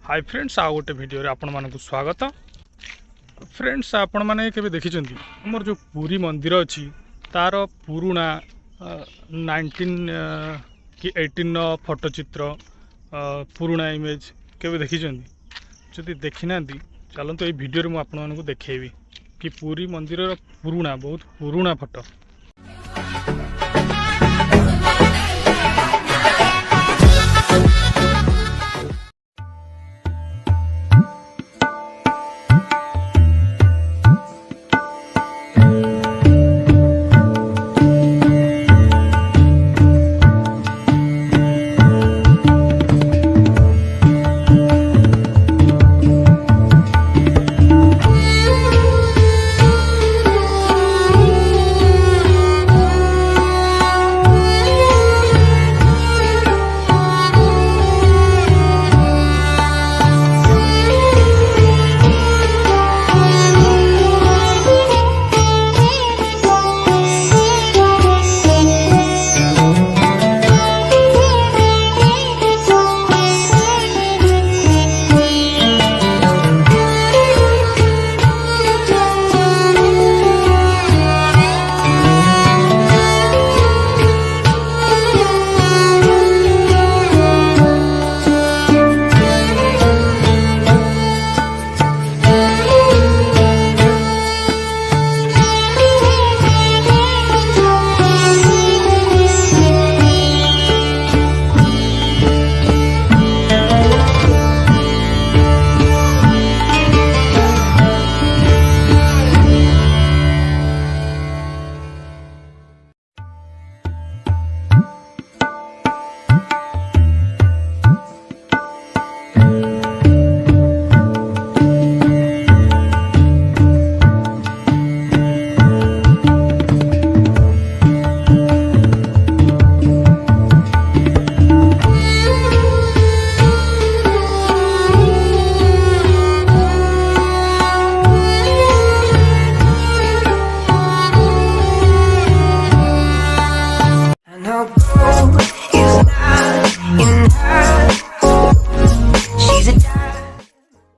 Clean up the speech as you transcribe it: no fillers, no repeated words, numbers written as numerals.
Hi friends आ गोटे video रे आपण मानकु स्वागत। फ्रेंड्स आपण माने केबे देखिचंती हमर जो पुरी मंदिर अछि तार पुरुणा 19 कि 18 फोटो चित्र पुरुणा इमेज केबे देखिचंती जदि देखि नांती चलंतु ए वीडियो रे मु आपण मानकु देखेबी कि पुरी मंदिर रो पुरुणा बहुत पुरुणा फोटो